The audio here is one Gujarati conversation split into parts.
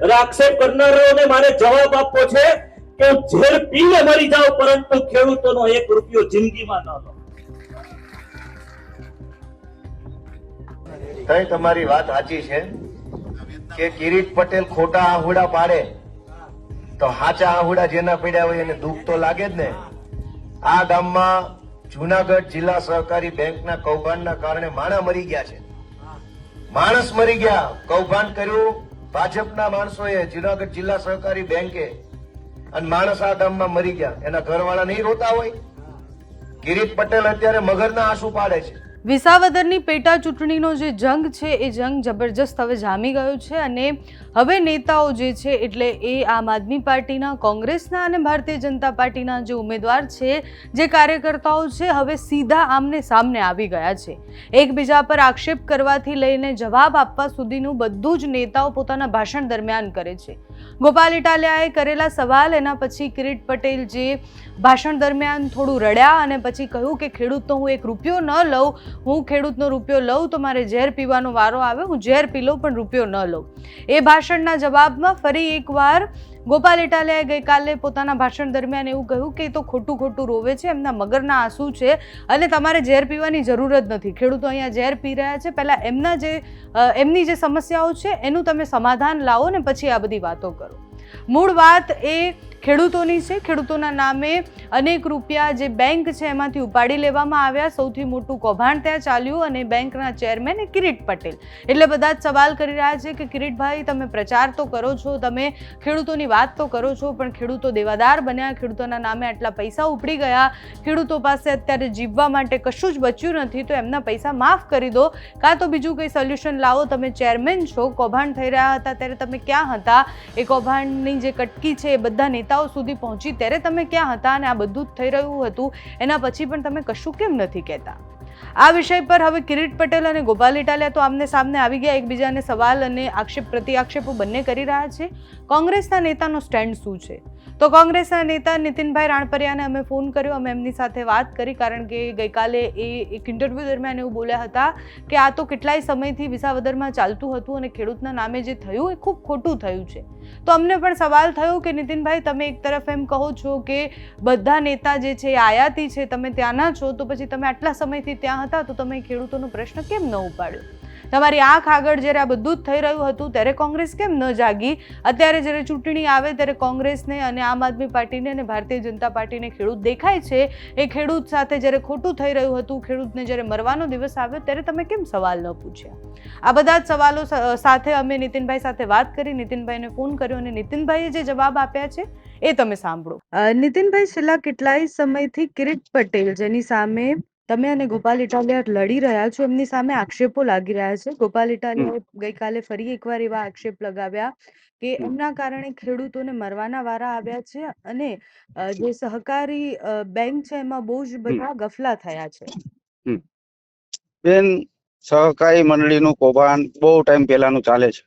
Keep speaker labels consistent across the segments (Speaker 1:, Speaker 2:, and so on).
Speaker 1: એટલે આક્ષેપ કરનારાઓને મારે જવાબ આપવો છે કે હું ઝેર પીને મરી જાઉં પરંતુ ખેડૂતોનો 1 રૂપિયો જિંદગીમાં ન લો.
Speaker 2: તઈ તમારી વાત સાચી છે કે કિરીટ પટેલ ખોટા આહુડા પાડે તો હાચા આહુડા જેના પડ્યા હોય એને દુઃખ તો લાગે જ ને. આ ગામમાં જુનાગઢ જિલ્લા સહકારી બેંકના કૌભાંડના કારણે માણસ મરી ગયા છે. માણસ મરી ગયા. કૌભાંડ કર્યું ભાજપના માણસોએ જુનાગઢ જિલ્લા સહકારી બેંકે, અને માણસ આ ગામમાં મરી ગયા. એના ઘરવાળા નહીં રોતા હોય? કિરીટ પટેલ અત્યારે મગરના આંસુ પાડે છે.
Speaker 3: વિસાવદરની પેટા ચૂંટણીનો જે જંગ છે એ જંગ જબરજસ્ત હવે જામી ગયો છે અને હવે નેતાઓ જે છે એટલે એ આમ આદમી પાર્ટીના, કોંગ્રેસના અને ભારતીય જનતા પાર્ટીના જે ઉમેદવાર છે, જે કાર્યકર્તાઓ છે, હવે સીધા આમને સામને આવી ગયા છે. એકબીજા પર આક્ષેપ કરવાથી લઈને જવાબ આપવા સુધીનું બધું જ નેતાઓ પોતાના ભાષણ દરમિયાન કરે છે. ગોપાલ ઇટાલિયાએ કરેલા સવાલ, એના પછી કિરીટ પટેલ જે ભાષણ દરમિયાન થોડું રડ્યા અને પછી કહ્યું કે ખેડૂતનો હું 1 રૂપિયો ન લઉં, હું ખેડૂતનો રૂપિયો લઉં તો મારે ઝેર પીવાનો વારો આવે, હું ઝેર પી લઉં પણ રૂપિયો ન લઉં. એ ભાષણના જવાબમાં ફરી એકવાર ગોપાલ ઇટાલિયાએ ગઈકાલે પોતાના ભાષણ દરમિયાન એવું કહ્યું કે એ તો ખોટું ખોટું રોવે છે, એમના મગરના આંસુ છે અને તમારે ઝેર પીવાની જરૂર જ નથી. ખેડૂતો અહીંયા ઝેર પી રહ્યા છે, પહેલાં એમની જે સમસ્યાઓ છે એનું તમે સમાધાન લાવો ને પછી આ બધી વાતો કરો. મૂળ વાત એ ખેડૂતોની છે. ખેડૂતોના નામે અનેક રૂપિયા જે બેંક છે એમાંથી ઉપાડી લેવામાં આવ્યા. સૌથી મોટું કૌભાંડ ત્યાં ચાલ્યું અને બેંકના ચેરમેન કિરીટ પટેલ. એટલે બધા જ સવાલ કરી રહ્યા છે કે કિરીટભાઈ, તમે પ્રચાર તો કરો છો, તમે ખેડૂતોની વાત તો કરો છો, પણ ખેડૂતો દેવાદાર બન્યા, ખેડૂતોના નામે આટલા પૈસા ઉપડી ગયા, ખેડૂતો પાસે અત્યારે જીવવા માટે કશું જ બચ્યું નથી, તો એમના પૈસા માફ કરી દો, કાં તો બીજું કંઈ સોલ્યુશન લાવો. તમે ચેરમેન છો, કૌભાંડ થઈ રહ્યા હતા ત્યારે તમે ક્યાં હતા? એ કૌભાંડની જે કટકી છે એ બધા નેતાઓ સુધી પહોંચી ત્યારે તમે ક્યાં હતા? અને આ બધું જ થઈ રહ્યું હતું એના પછી પણ તમે કશું કેમ નથી કહેતા? આ વિષય પર હવે કિરીટ પટેલ અને ગોપાલ ઇટાલિયા તો આમને સામને આવી ગયા, એકબીજાને સવાલ અને આક્ષેપ પ્રતિ આક્ષેપો બંને કરી રહ્યા છે. કોંગ્રેસના નેતાનો સ્ટેન્ડ શું છે? તો કોંગ્રેસના નેતા નીતિનભાઈ રાણપરિયાને અમે ફોન કર્યો, અમે એમની સાથે વાત કરી, કારણ કે ગઈકાલે એ એક ઇન્ટરવ્યૂ દરમિયાન એવું બોલ્યા હતા કે આ તો કેટલાય સમયથી વિસાવદરમાં ચાલતું હતું અને ખેડૂતના નામે જે થયું એ ખૂબ ખોટું થયું છે. તો અમને પણ સવાલ થયો કે નીતિનભાઈ, તમે એક તરફ એમ કહો છો કે બધા નેતા જે છે એ આયાતી છે, તમે ત્યાંના છો, તો પછી તમે આટલા સમયથી ત્યાં હતા તો તમે ખેડૂતોનો પ્રશ્ન કેમ ન ઉપાડ્યો? તમારી આંખ આગળ જ્યારે આ બધું જ થઈ રહ્યું હતું ત્યારે કોંગ્રેસ કેમ ન જાગી? અત્યારે જ્યારે ચૂંટણી આવે ત્યારે કોંગ્રેસને અને આમ આદમી પાર્ટીને અને ભારતીય જનતા પાર્ટીને ખેડૂત દેખાય છે. એ ખેડૂત સાથે જ્યારે ખોટું થઈ રહ્યું હતું, ખેડૂતને જ્યારે મરવાનો દિવસ આવ્યો ત્યારે તમે કેમ સવાલ ન પૂછ્યા? આ બધા જ સવાલો સાથે અમે નીતિનભાઈ સાથે વાત કરી, નીતિનભાઈને ફોન કર્યો અને નીતિનભાઈએ જે જવાબ આપ્યા છે એ તમે સાંભળો. નીતિનભાઈ, છેલ્લા કેટલાય સમયથી કિરીટ પટેલ, જેની સામે તમે અને ગોપાલ ઇટાલિયા લડી રહ્યા છો, એમની સામે આક્ષેપો લાગી રહ્યા છે. ગોપાલ ઇટાલિયાએ ગઈકાલે ફરી એકવાર એવા આક્ષેપ લગાવ્યા કે એમના કારણે ખેડૂતોને મરવાના વારા આવ્યા છે અને જે સહકારી બેંક છે એમાં બહુ જ બધા ગફલા થયા છે.
Speaker 4: બેન, સહકારી મંડળીનું કૌભાંડ બહુ ટાઈમ પહેલાનું ચાલે છે.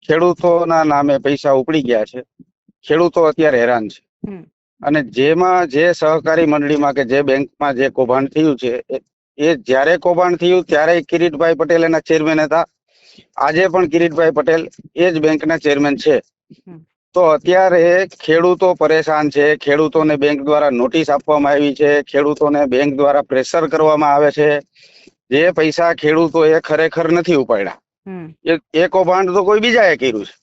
Speaker 4: ખેડૂતોના નામે પૈસા ઉપડી ગયા છે. ખેડૂતો અત્યારે હેરાન છે. અને જેમાં જે સહકારી મંડળીમાં કે જે બેંકમાં જે કૌભાંડ થયું છે એ જ્યારે કૌભાંડ થયું ત્યારે કિરીટભાઈ પટેલ એના ચેરમેન હતા. આજે પણ કિરીટભાઈ પટેલ એ જ બેંકના ચેરમેન છે. તો અત્યારે ખેડૂતો પરેશાન છે. ખેડૂતોને બેંક દ્વારા નોટિસ આપવામાં આવી છે. ખેડૂતોને બેંક દ્વારા પ્રેશર કરવામાં આવે છે. જે પૈસા ખેડૂતોએ ખરેખર નથી ઉપાડ્યા, એ કૌભાંડ તો કોઈ બીજાએ કર્યું છે.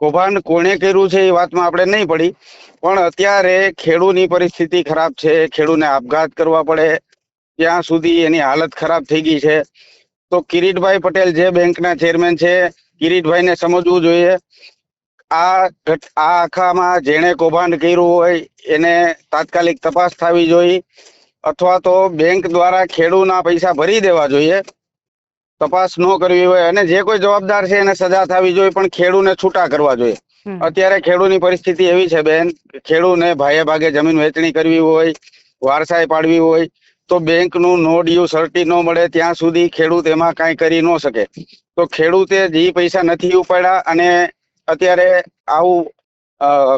Speaker 4: કૌભાંડ કોણે કર્યું છે એ વાતમાં આપણે નહીં પડી, પણ અત્યારે ખેડૂતની પરિસ્થિતિ ખરાબ છે. ખેડૂતને આપઘાત કરવા પડે ત્યાં સુધી એની હાલત ખરાબ થઈ ગઈ છે. તો કિરીટભાઈ પટેલ જે બેંકના ચેરમેન છે, કિરીટભાઈને સમજવું જોઈએ આ આખામાં જેણે કૌભાંડ કર્યું હોય એને તાત્કાલિક તપાસ થવી જોઈએ, અથવા તો બેંક દ્વારા ખેડૂતના પૈસા ભરી દેવા જોઈએ. તપાસ ન કરવી હોય અને જે કોઈ જવાબદાર છે એને સજા થવી જોઈએ, પણ ખેડૂતને છૂટા કરવા જોઈએ. અત્યારે ખેડૂતની પરિસ્થિતિ એવી છે બેન, ખેડૂતને ભાગે ભાગે જમીન વેચણી કરવી હોય, વારસાઈ પાડવી હોય તો બેંકનું નો ડ્યુ સર્ટી ન મળે ત્યાં સુધી ખેડૂત એમાં કાંઈ કરી ન શકે. તો ખેડૂતે જે પૈસા નથી ઉપાડ્યા અને અત્યારે આવું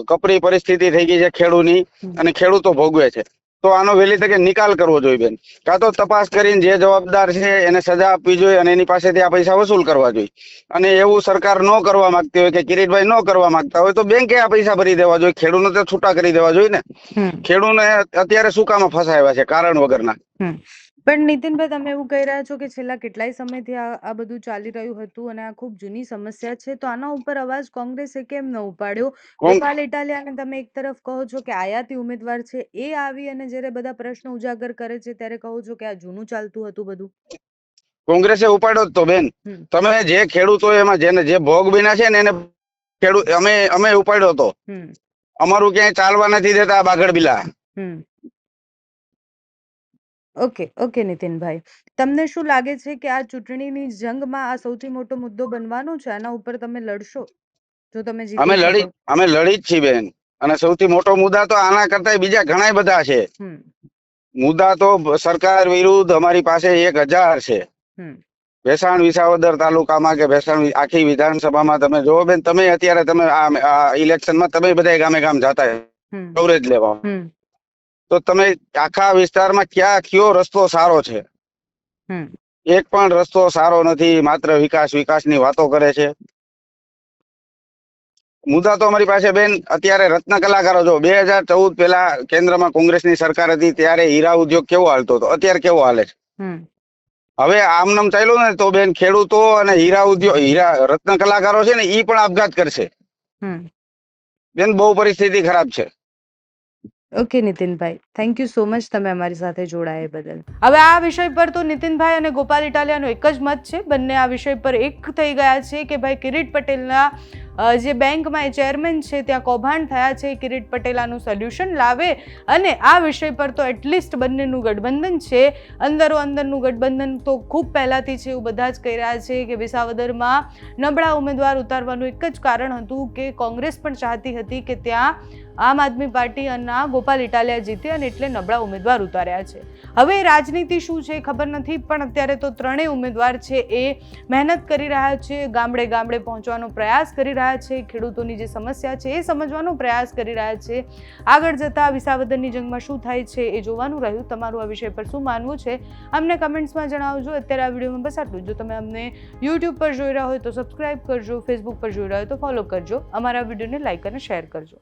Speaker 4: કપરી પરિસ્થિતિ થઈ ગઈ છે ખેડૂતની અને ખેડૂતો ભોગવે છે. તો આનો વહેલી તકે નિકાલ કરવો જોઈએ બેન. કાં તો તપાસ કરીને જે જવાબદાર છે એને સજા આપવી જોઈએ અને એની પાસેથી આ પૈસા વસૂલ કરવા જોઈએ. અને એવું સરકાર ન કરવા માંગતી હોય કે કિરીટભાઈ ન કરવા માંગતા હોય તો બેંકે આ પૈસા ભરી દેવા જોઈએ. ખેડૂતને તો છૂટા કરી દેવા જોઈએ ને. ખેડૂતને અત્યારે શું કામ ફસાયા છે કારણ વગરના.
Speaker 3: પણ નીતિનભાઈ, તમે એવું કહી રહ્યા છો કે છેલ્લા કેટલાય સમયથી આ બધું ચાલી રહ્યું હતું અને આ ખૂબ જૂની સમસ્યા છે, તો આના ઉપર અવાજ કોંગ્રેસે કેમ ન ઉપાડ્યો? ગોપાલ ઇટાલિયાને તમે એક તરફ કહો છો કે આયાતી ઉમેદવાર છે, એ આવી અને જ્યારે બધા પ્રશ્નો ઉજાગર કરે છે ત્યારે કહો છો કે આ જૂનું ચાલતું હતું બધું.
Speaker 4: કોંગ્રેસે ઉપાડ્યો જ તો બેન. તમે જે ખેડૂતો એમાં જેને જે ભોગ બન્યા છે ને એને ખેડૂત અમે ઉપાડ્યો તો. અમારું ક્યાંય ચાલવા નથી દેતા બાગડ બિલા.
Speaker 3: ઓકે નીતિનભાઈ, તમને શું લાગે છે કે આ ચૂંટણીની જંગમાં આ સૌથી મોટો મુદ્દો બનવાનો છે? આના ઉપર તમે લડશો જો તમે જીતો?
Speaker 4: અમે લડી જ છીએ બેન. અને સૌથી મોટો મુદ્દા તો આના કરતા બીજા ઘણા બધા છે. મુદ્દા તો સરકાર વિરુદ્ધ અમારી પાસે 1000 છે. ભેસાણ વિસાવદર તાલુકામાં કે ભેસાણ આખી વિધાનસભામાં તમે જોવો બેન, તમે અત્યારે તમે આ ઇલેક્શનમાં તમે બધા ગામે ગામ જતા કવરેજ લેવા, તો તમે આખા વિસ્તારમાં કયો રસ્તો સારો છે? એક પણ રસ્તો સારો નથી. માત્ર વિકાસની વાતો કરે છે. મુદ્દા તો અમારી પાસે બેન અત્યારે રત્ન કલાકારો જો 2014 પહેલા કેન્દ્રમાં કોંગ્રેસની સરકાર હતી ત્યારે હીરા ઉદ્યોગ કેવો હાલતો હતો, અત્યારે કેવો હાલે છે? હવે આમનામ ચાલ્યું ને તો બેન ખેડૂતો અને હીરા રત્ન કલાકારો છે ને ઈ પણ આપઘાત કરશે બેન. બહુ પરિસ્થિતિ ખરાબ છે.
Speaker 3: Okay Nitinbhai, thank you so much તમે અમારી સાથે જોડાયા બદલ. હવે આ વિષય પર તો નીતિનભાઈ અને ગોપાલ ઇટાલિયાનો એક જ મત છે. બંને આ વિષય પર એક થઈ ગયા છે કે ભાઈ કિરીટ પટેલના જે બેંકમાં ચેરમેન છે ત્યાં કૌભાંડ થયા છે, કિરીટ પટેલ આનું સોલ્યુશન લાવે અને આ વિષય પર તો એટલીસ્ટ બંનેનું ગઠબંધન છે. અંદરનું ગઠબંધન તો ખૂબ પહેલાથી છે એવું બધા જ કહી રહ્યા છે કે વિસાવદરમાં નબળા ઉમેદવાર ઉતારવાનું એક જ કારણ હતું કે કોંગ્રેસ પણ ચાહતી હતી કે ત્યાં આમ આદમી પાર્ટી અને ગોપાલ ઇટાલિયા જીતે અને એટલે નબળા ઉમેદવાર ઉતાર્યા છે. હવે રાજનીતિ શું છે ખબર નથી, પણ અત્યારે તો ત્રણેય ઉમેદવાર છે એ મહેનત કરી રહ્યા છે, ગામડે ગામડે પહોંચવાનો પ્રયાસ કરી રહ્યા છે, ખેડૂતોની જે સમસ્યા છે એ સમજવાનો પ્રયાસ કરી રહ્યા છે. આગળ જતા વિસાવદરની જંગમાં શું થાય છે એ જોવાનું રહ્યું. તમારું આ વિષય પર શું માનવું છે અમને કમેન્ટ્સમાં જણાવજો. અત્યારે આ વિડીયોમાં બસ આટલું. જો તમે અમને યુટ્યુબ પર જોઈ રહ્યા હોય તો સબસ્ક્રાઇબ કરજો, ફેસબુક પર જોઈ રહ્યા હોય તો ફોલો કરજો, અમારા વિડીયોને લાઇક અને શેર કરજો.